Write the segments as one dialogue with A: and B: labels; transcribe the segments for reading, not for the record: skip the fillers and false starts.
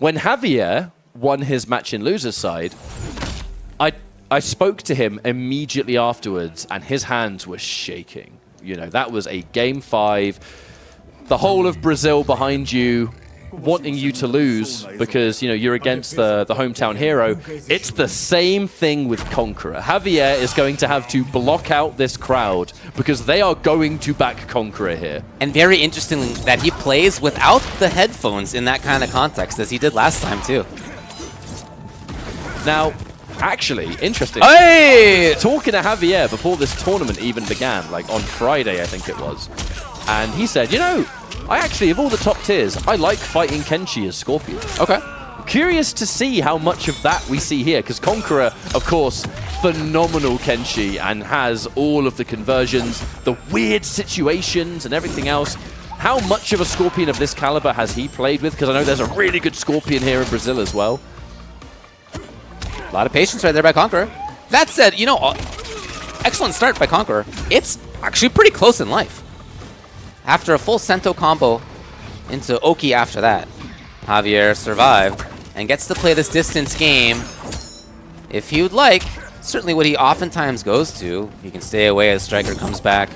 A: When Javier won his match in loser's side, I spoke to him immediately afterwards, and his hands were shaking. You know, that was a Game 5. The whole of Brazil behind you, wanting you to lose because, you know, you're against the hometown hero. It's the same thing with Conqueror. Javier is going to have to block out this crowd because they are going to back Conqueror here.
B: And very interesting that he plays without the headphones in that kind of context, as he did last time too.
A: Now, actually, interesting.
B: Hey!
A: Talking to Javier before this tournament even began, like on Friday, I think it was. And he said, you know, I actually, of all the top tiers, I like fighting Kenshi as Scorpion.
B: Okay.
A: Curious to see how much of that we see here, because Conqueror, of course, phenomenal Kenshi and has all of the conversions, the weird situations and everything else. How much of a Scorpion of this caliber has he played with? Because I know there's a really good Scorpion here in Brazil as well.
B: A lot of patience right there by Conqueror. That said, you know, excellent start by Conqueror. It's actually pretty close in life. After a full Sento combo into Oki after that, Javier survived and gets to play this distance game. If he would like, certainly what he oftentimes goes to. He can stay away as Striker comes back.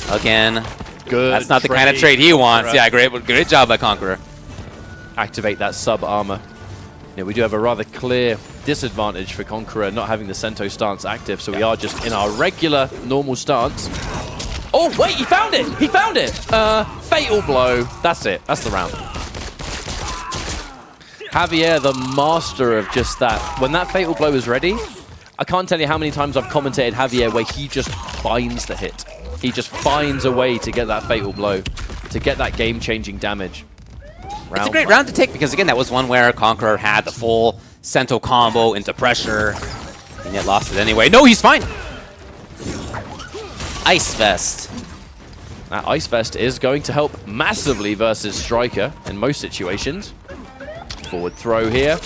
B: Again,
A: Good.
B: That's not the kind of trade he wants. Yeah, great job by Conqueror.
A: Activate that sub armor. Yeah, we do have a rather clear disadvantage for Conqueror not having the Sento stance active, so we are just in our regular, normal stance. Oh, wait, he found it! He found it! Fatal blow. That's it. That's the round. Javier, the master of just that. When that fatal blow is ready, I can't tell you how many times I've commentated Javier where he just finds the hit. He just finds a way to get that fatal blow, to get that game-changing damage.
B: It's a great round to take because, again, that was one where Conqueror had the full Sento combo into pressure and yet lost it anyway. No, he's fine. Ice Vest.
A: That Ice Vest is going to help massively versus Striker in most situations. Forward throw here.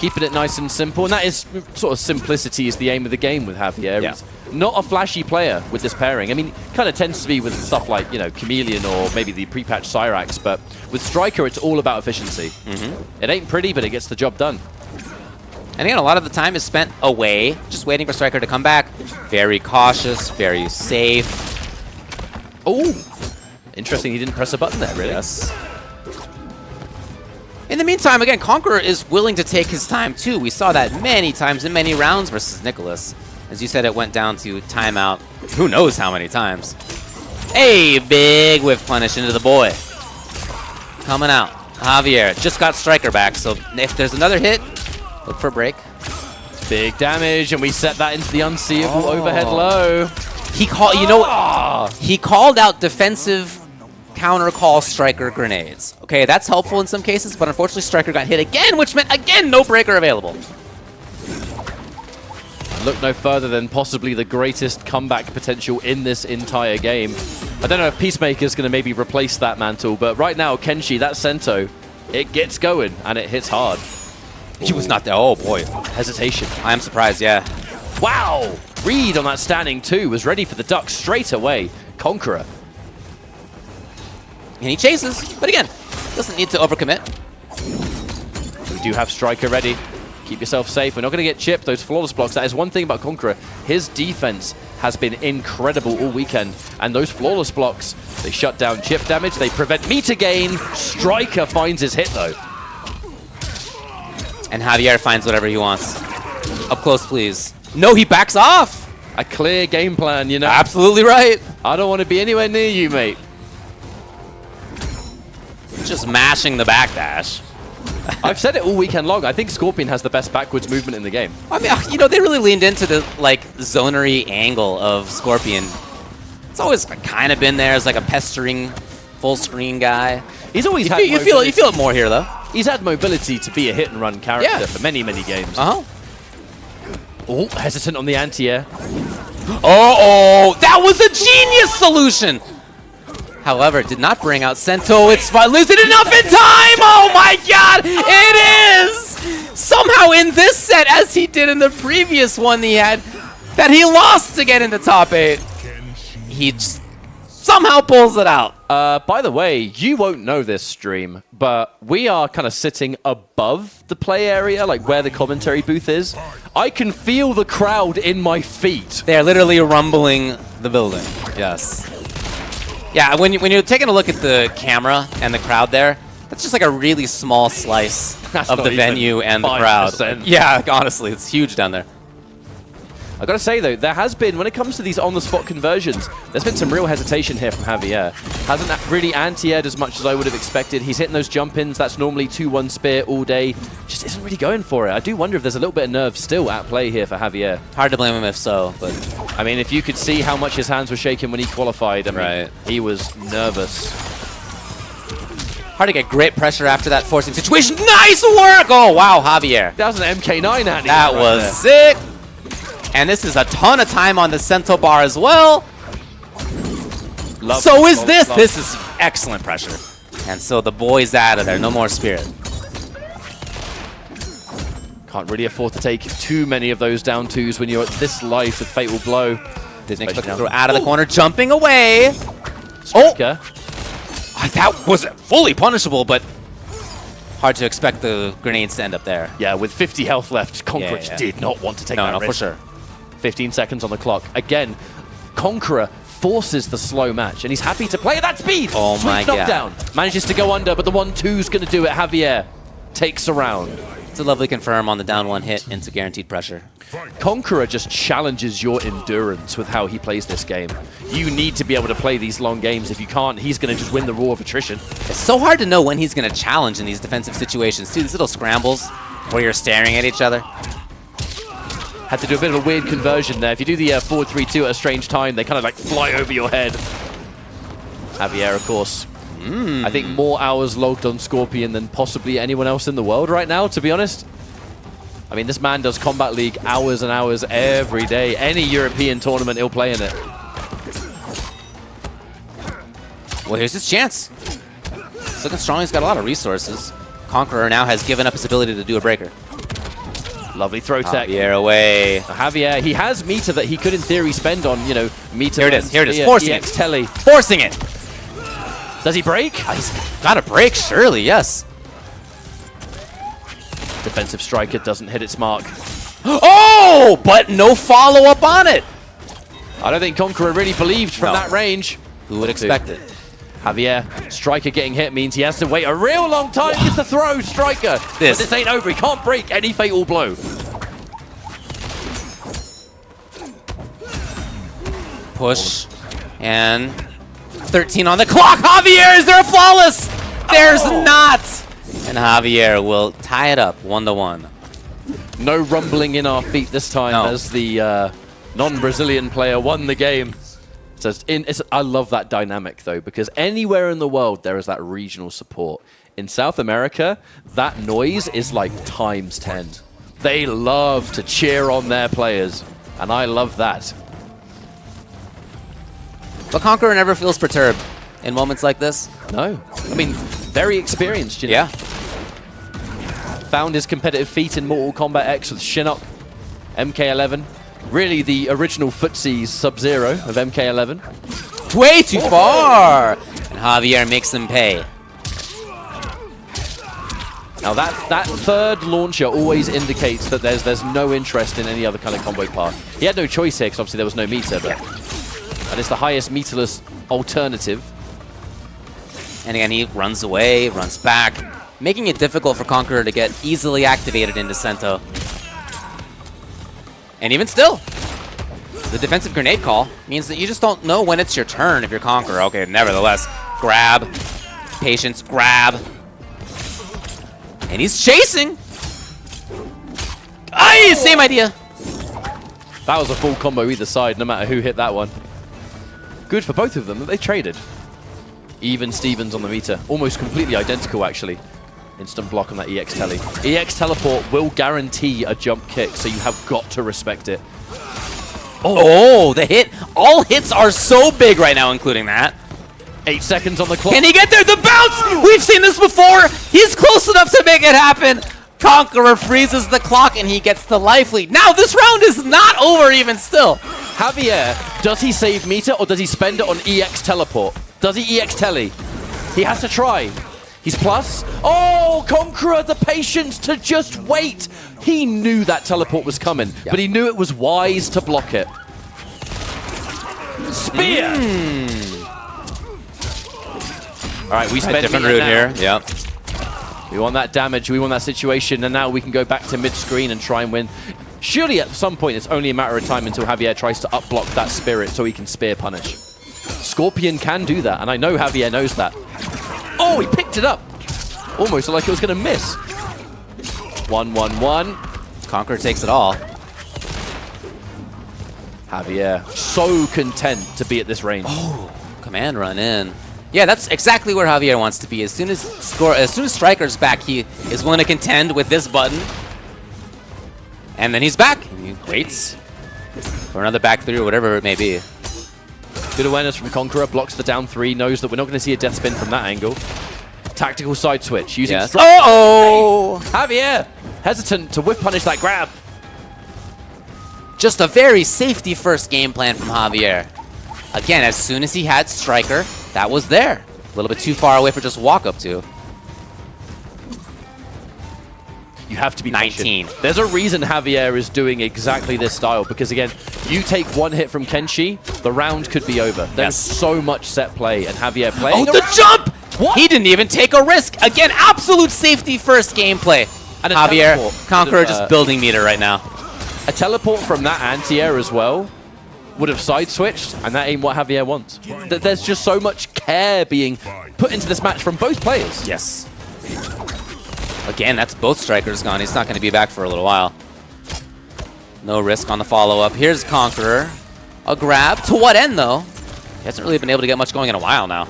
A: Keeping it nice and simple. And that is sort of simplicity is the aim of the game with Javier.
B: Yeah.
A: He's not a flashy player with this pairing. I mean, kind of tends to be with stuff like, you know, Chameleon or maybe the pre-patched Cyrax. But with Striker, it's all about efficiency. It ain't pretty, but it gets the job done.
B: And again, a lot of the time is spent away, just waiting for Striker to come back. Very cautious, very safe.
A: Oh, interesting. He didn't press a button there, really.
B: Yes. In the meantime, again, Conqueror is willing to take his time, too. We saw that many times in many rounds versus Nicholas. As you said, it went down to timeout. Who knows how many times. Hey, big whiff punish into the boy. Coming out. Javier just got Striker back, so if there's another hit, look for a break.
A: Big damage, and we set that into the unseeable overhead low.
B: He called, you know, he called out defensive counter call Striker grenades. Okay, that's helpful in some cases, but unfortunately Striker got hit again, which meant, again, no breaker available.
A: Look no further than possibly the greatest comeback potential in this entire game. I don't know if Peacemaker's going to maybe replace that mantle, but right now, Kenshi, that Sento, it gets going, and it hits hard.
B: He was not there. Oh, boy.
A: Hesitation.
B: I am surprised, yeah.
A: Wow! Reed on that standing 2 was ready for the duck straight away. Conqueror.
B: And he chases, but again, doesn't need to overcommit.
A: We do have Striker ready. Keep yourself safe. We're not going to get chipped. Those flawless blocks, that is one thing about Conqueror. His defense has been incredible all weekend. And those flawless blocks, they shut down chip damage. They prevent meter gain. Striker finds his hit, though.
B: And Javier finds whatever he wants. Up close, please. No, he backs off.
A: A clear game plan, you know.
B: Absolutely right.
A: I don't want to be anywhere near you, mate.
B: Just mashing the backdash.
A: I've said it all weekend long. I think Scorpion has the best backwards movement in the game.
B: I mean, you know, they really leaned into the, like, zonery angle of Scorpion. It's always kind of been there as, like, a pestering full-screen guy.
A: He's always had
B: you feel it more here, though.
A: He's had mobility to be a hit-and-run character for many, many games. Oh, hesitant on the anti-air.
B: Oh, that was a genius solution! However, did not bring out Sento. It's fine. Is it enough in time? Oh my god, it is! Somehow in this set, as he did in the previous one he had, that he lost to get into top 8. He just somehow pulls it out.
A: By the way, you won't know this stream, but we are kind of sitting above the play area, like where the commentary booth is. I can feel the crowd in my feet.
B: They're literally rumbling the building. Yes. Yeah, when you're taking a look at the camera and the crowd there, that's just like a really small slice of the venue and the crowd. Yeah, like, honestly, it's huge down there.
A: I gotta say though, there has been, when it comes to these on-the-spot conversions, there's been some real hesitation here from Javier. Hasn't really anti-aired as much as I would have expected. He's hitting those jump-ins, that's normally 2-1 spear all day. Just isn't really going for it. I do wonder if there's a little bit of nerve still at play here for Javier.
B: Hard to blame him if so, but...
A: I mean, if you could see how much his hands were shaking when he qualified, I mean, he was nervous.
B: Hard to get great pressure after that forcing situation. Nice work! Oh, wow, Javier.
A: That was an MK9 Andy.
B: That was sick. And this is a ton of time on the Cento bar as well. So is this. This is excellent pressure. And so the boy's out of there. No more spirit.
A: Can't really afford to take too many of those down twos when you're at this life with Fatal Blow.
B: Didn't expect to throw out of the corner. Jumping away.
A: Striker.
B: Oh! That was fully punishable, but hard to expect the grenades to end up there.
A: Yeah, with 50 health left, Conqueror did not want to take that risk.
B: For sure.
A: 15 seconds on the clock. Again, Conqueror forces the slow match, and he's happy to play at that speed.
B: Oh my god.
A: Knockdown. Manages to go under, but the 1-2's going to do it. Javier takes a round.
B: It's a lovely confirm on the down one hit into guaranteed pressure.
A: Conqueror just challenges your endurance with how he plays this game. You need to be able to play these long games. If you can't, he's going to just win the raw of attrition.
B: It's so hard to know when he's going to challenge in these defensive situations, too. These little scrambles where you're staring at each other.
A: Had to do a bit of a weird conversion there. If you do the forward 3-2 at a strange time, they kind of like fly over your head. Javier, of course. I think more hours logged on Scorpion than possibly anyone else in the world right now, to be honest. I mean, this man does Combat League hours and hours every day. Any European tournament, he'll play in it.
B: Well, here's his chance. He's looking strong. He's got a lot of resources. Conqueror now has given up his ability to do a breaker.
A: Lovely throw tech.
B: Javier away.
A: Javier, he has meter that he could in theory spend on, you know, meter.
B: Here it is. Here it is. Forcing it.
A: Telly.
B: Forcing it.
A: Does he break?
B: Oh, he's got a break, surely, yes.
A: Defensive striker doesn't hit its mark.
B: Oh, but no follow-up on it.
A: I don't think Conqueror really believed from that range.
B: Who would expect it?
A: Javier, striker getting hit means he has to wait a real long time. Gets the throw, striker. But this ain't over. He can't break any fatal blow.
B: Push. And 13 on the clock. Javier, is there a flawless? There's not. And Javier will tie it up 1-1.
A: No rumbling in our feet this time as the non-Brazilian player won the game. So I love that dynamic, though, because anywhere in the world there is that regional support. In South America, that noise is like times 10. They love to cheer on their players, and I love that.
B: But Conqueror never feels perturbed in moments like this.
A: No. I mean, very experienced, you know?
B: Yeah.
A: Found his competitive feat in Mortal Kombat X with Shinnok, MK11. Really the original footsies Sub-Zero of MK11.
B: Way too far! And Javier makes them pay.
A: Now that third launcher always indicates that there's no interest in any other kind of combo path. He had no choice here because obviously there was no meter, but and it's the highest meterless alternative.
B: And again, he runs away, runs back, making it difficult for Conqueror to get easily activated into Cento. And even still, the defensive grenade call means that you just don't know when it's your turn if you're Conqueror. Okay, nevertheless, grab, patience, grab. And he's chasing. Aye, same idea.
A: That was a full combo either side, no matter who hit that one. Good for both of them that they traded. Even Stevens on the meter. Almost completely identical, actually. Instant block on that EX telly. EX teleport will guarantee a jump kick, so you have got to respect it.
B: Oh, the hit. All hits are so big right now, including that.
A: 8 seconds on the clock.
B: Can he get there? The bounce! We've seen this before. He's close enough to make it happen. Conqueror freezes the clock, and he gets the life lead. Now, this round is not over even still.
A: Javier, does he save meter, or does he spend it on EX teleport? Does he EX Telly? He has to try. He's plus. Oh, Conqueror, the patience to just wait. He knew that teleport was coming, but he knew it was wise to block it. Spear! All right, we spent
B: different route here. Yep.
A: We want that damage, we want that situation, and now we can go back to mid-screen and try and win. Surely at some point it's only a matter of time until Javier tries to up-block that spirit so he can spear punish. Scorpion can do that, and I know Javier knows that. Oh, he picked it up! Almost like it was going to miss. 1-1-1.
B: Conqueror takes it all.
A: Javier, so content to be at this range.
B: Oh, command run in. Yeah, that's exactly where Javier wants to be. As soon as Striker's back, he is willing to contend with this button. And then he's back. And he waits for another back three or whatever it may be.
A: Good awareness from Conqueror, blocks the down 3, knows that we're not going to see a death spin from that angle. Tactical side switch, using
B: yes. Uh-oh!
A: Javier, hesitant to whiff punish that grab.
B: Just a very safety first game plan from Javier. Again, as soon as he had Striker, that was there. A little bit too far away for just walk up to.
A: You have to be
B: 19.
A: patient. There's a reason Javier is doing exactly this style, because again, you take one hit from Kenshi, the round could be over. There's so much set play, and Javier playing.
B: Oh, the jump! What? He didn't even take a risk. Again, absolute safety first gameplay. And Javier, Conqueror just building meter right now.
A: A teleport from that anti-air as well would have side switched, and that ain't what Javier wants. There's just so much care being put into this match from both players.
B: Yes. Again, that's both strikers gone. He's not going to be back for a little while. No risk on the follow-up. Here's Conqueror. A grab. To what end, though? He hasn't really been able to get much going in a while now.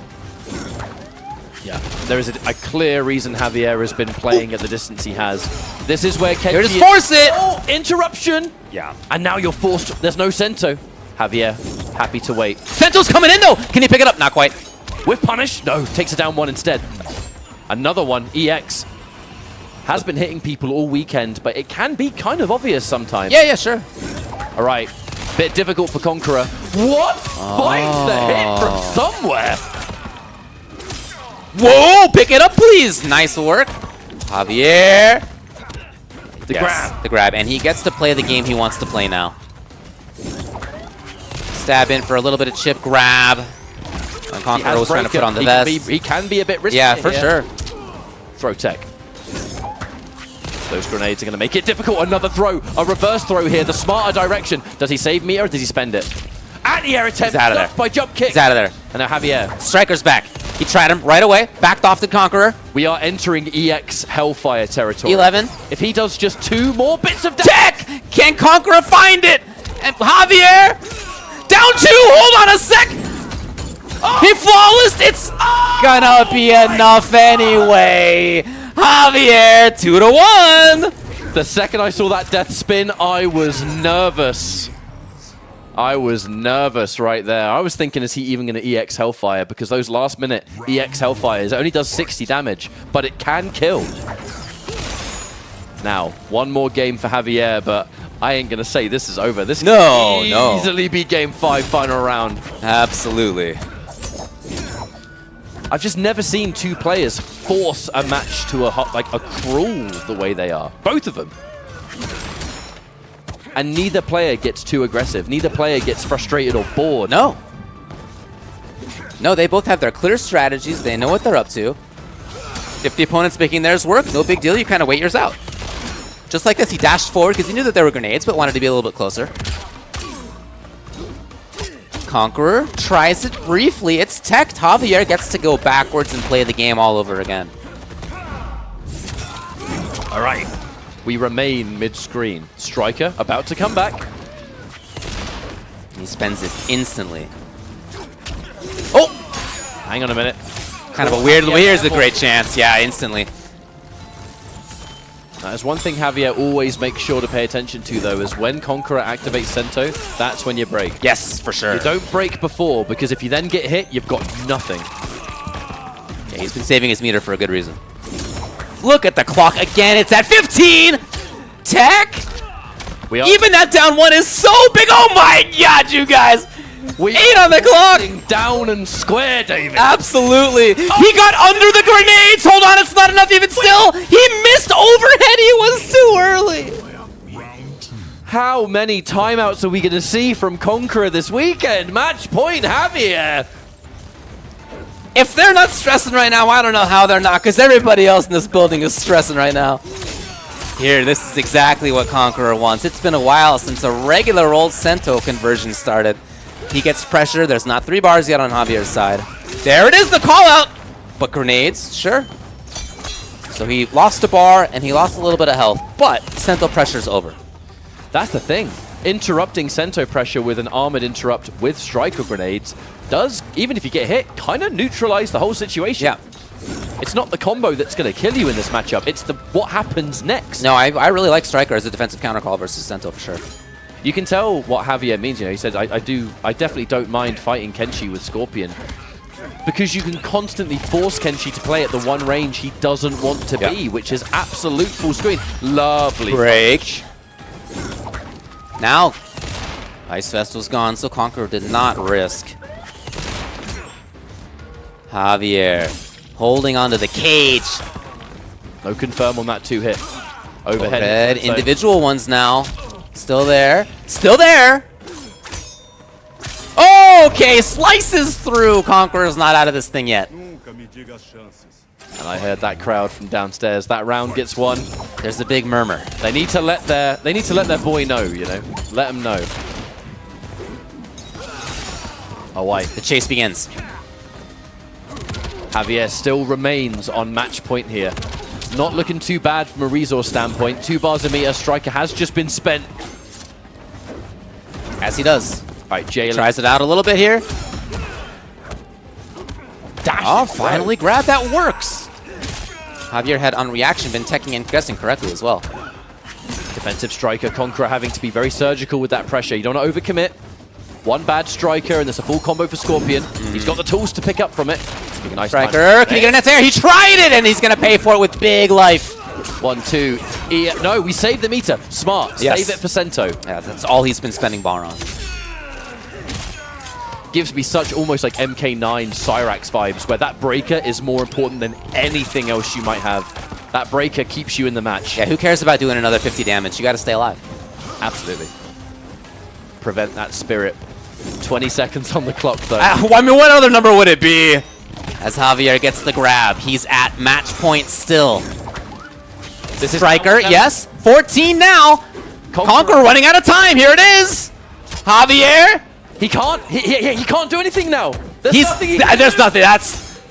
A: Yeah, there is a clear reason Javier has been playing at the distance he has. This is where Kenshi...
B: Here to force it!
A: Oh, interruption!
B: Yeah.
A: And now you're forced... There's no Sento. Javier, happy to wait.
B: Sento's coming in, though! Can he pick it up? Not quite.
A: With punish? No, takes it down one instead. Another one, EX. Has been hitting people all weekend, but it can be kind of obvious sometimes.
B: Yeah, sure.
A: All right, bit difficult for Conqueror. What? Finds the hit from somewhere.
B: Whoa, pick it up, please. Nice work. Javier.
A: The grab.
B: The grab, and he gets to play the game he wants to play now. Stab in for a little bit of chip grab. And Conqueror was trying to put on the vest.
A: He can be a bit risky.
B: Yeah, for sure.
A: Throw tech. Those grenades are going to make it difficult. Another throw. A reverse throw here. The smarter direction. Does he save meter or does he spend it? Anti-air attempt.
B: He's out of there.
A: By jump kick.
B: He's out of there.
A: And now Javier.
B: Striker's back. He tried him right away. Backed off the Conqueror.
A: We are entering EX Hellfire territory.
B: 11.
A: If he does just 2 more bits of
B: tech! Can Conqueror find it? And Javier. Down 2. Hold on a sec. Oh. He flawless. It's gonna be enough anyway. Javier, 2-1.
A: The second I saw that death spin, I was nervous. I was nervous right there. I was thinking, is he even going to EX Hellfire? Because those last minute EX Hellfires, it only does 60 damage, but it can kill. Now, one more game for Javier, but I ain't going to say this is over. This can easily be game 5, final round.
B: Absolutely.
A: I've just never seen 2 players force a match to a crawl the way they are. Both of them. And neither player gets too aggressive. Neither player gets frustrated or bored.
B: No. No, they both have their clear strategies. They know what they're up to. If the opponent's making theirs work, no big deal. You kind of wait yours out. Just like this, he dashed forward because he knew that there were grenades, but wanted to be a little bit closer. Conqueror tries it briefly. It's teched. Javier gets to go backwards and play the game all over again.
A: All right. We remain mid-screen. Striker about to come back.
B: He spends it instantly.
A: Oh! Hang on a minute.
B: Kind of a weird... Here's a great chance. Yeah, instantly.
A: There's one thing Javier always makes sure to pay attention to, though, is when Conqueror activates Sento, that's when you break.
B: Yes, for sure.
A: You don't break before, because if you then get hit, you've got nothing.
B: Yeah, he's been saving his meter for a good reason. Look at the clock again. It's at 15. Tech. Even that down 1 is so big. Oh my God, you guys.
A: We
B: 8 on the clock!
A: down and square, David.
B: Absolutely. He got under the grenades. Hold on, it's not enough even still. He missed overhead. He was too early.
A: How many timeouts are we going to see from Conqueror this weekend? Match point, Javier.
B: If they're not stressing right now, I don't know how they're not, because everybody else in this building is stressing right now. Here, this is exactly what Conqueror wants. It's been a while since a regular old Sento conversion started. He gets pressure. There's not 3 bars yet on Javier's side. There it is, the call out. But grenades, sure. So he lost a bar and he lost a little bit of health, but Sento pressure's over.
A: That's the thing. Interrupting Sento pressure with an armored interrupt with striker grenades does, even if you get hit, kind of neutralize the whole situation.
B: Yeah.
A: It's not the combo that's going to kill you in this matchup. It's the what happens next.
B: No, I really like Striker as a defensive countercall versus Sento for sure.
A: You can tell what Javier means. You know, he said, I definitely don't mind fighting Kenshi with Scorpion because you can constantly force Kenshi to play at the one range he doesn't want to be, which is absolute full screen. Lovely
B: break. Now, Ice Fest was gone, so Conqueror did not risk. Javier holding onto the cage.
A: No confirm on that 2-hit.
B: Overhead. Individual ones now. Still there. Still there. Okay, slices through. Conqueror's not out of this thing yet.
A: And I heard that crowd from downstairs. That round gets won.
B: There's a big murmur.
A: They need to let their boy know, you know. Let him know. Oh, wait.
B: The chase begins.
A: Javier still remains on match point here. Not looking too bad from a resource standpoint. 2 bars a meter. Striker has just been spent.
B: As he does.
A: All right, Jalen
B: tries it out a little bit here.
A: Dash.
B: Oh, finally grab. That works. Javier had on reaction been teching and guessing correctly as well.
A: Defensive striker. Conqueror having to be very surgical with that pressure. You don't want to overcommit. One bad striker, and there's a full combo for Scorpion. He's got the tools to pick up from it. Nice
B: striker, can he get an anti-air? He tried it, and he's going to pay for it with big life.
A: 1, 2. No, we saved the meter. Smart.
B: Yes.
A: Save it for Sento.
B: Yeah, that's all he's been spending bar on.
A: Gives me such almost like MK9 Cyrax vibes, where that breaker is more important than anything else you might have. That breaker keeps you in the match.
B: Yeah, who cares about doing another 50 damage? You got to stay alive.
A: Absolutely. Prevent that spirit. 20 seconds on the clock, though.
B: I mean, what other number would it be? As Javier gets the grab, he's at match point still. This is Striker, yes. 14 now. Conqueror running out of time. Here it is. Javier.
A: He can't. He can't do anything now.
B: There's nothing.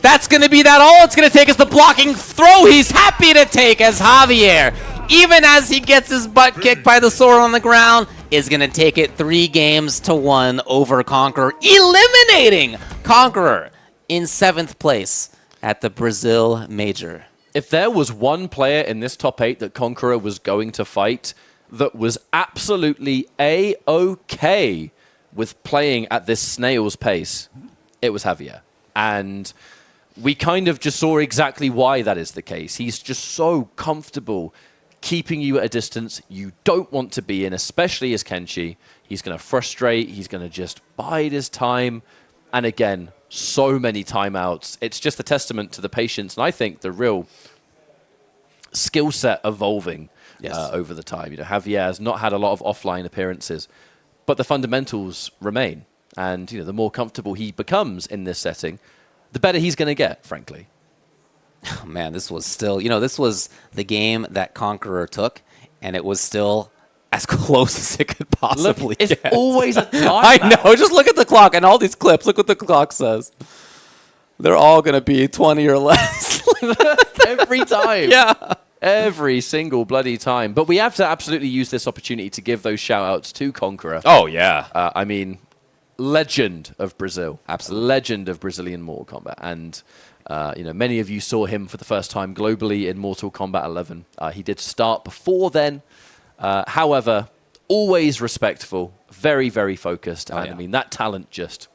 B: That's going to be that all it's going to take is the blocking throw he's happy to take as Javier, even as he gets his butt kicked by the sword on the ground, is going to take it 3-1 over Conqueror, eliminating Conqueror in 7th place at the Brazil Major.
A: If there was one player in this top 8 that Conqueror was going to fight that was absolutely A-OK with playing at this snail's pace, it was Javier. And we kind of just saw exactly why that is the case. He's just so comfortable keeping you at a distance you don't want to be in, especially as Kenshi. He's going to frustrate. He's going to just bide his time. And again, so many timeouts. It's just a testament to the patience, and I think the real skill set evolving over the time. You know, Javier has not had a lot of offline appearances, but the fundamentals remain. And you know, the more comfortable he becomes in this setting, the better he's going to get, frankly.
B: Oh, man, this was still, this was the game that Conqueror took, and it was still as close as it could possibly
A: get. It's always a time.
B: I know. Just look at the clock and all these clips. Look what the clock says. They're all going to be 20 or less.
A: Every time.
B: Yeah.
A: Every single bloody time. But we have to absolutely use this opportunity to give those shout-outs to Conqueror.
B: Oh, yeah.
A: I mean, legend of Brazil.
B: Absolutely.
A: Legend of Brazilian Mortal Kombat. And many of you saw him for the first time globally in Mortal Kombat 11. He did start before then. However, always respectful, very, very focused. And I mean, that talent just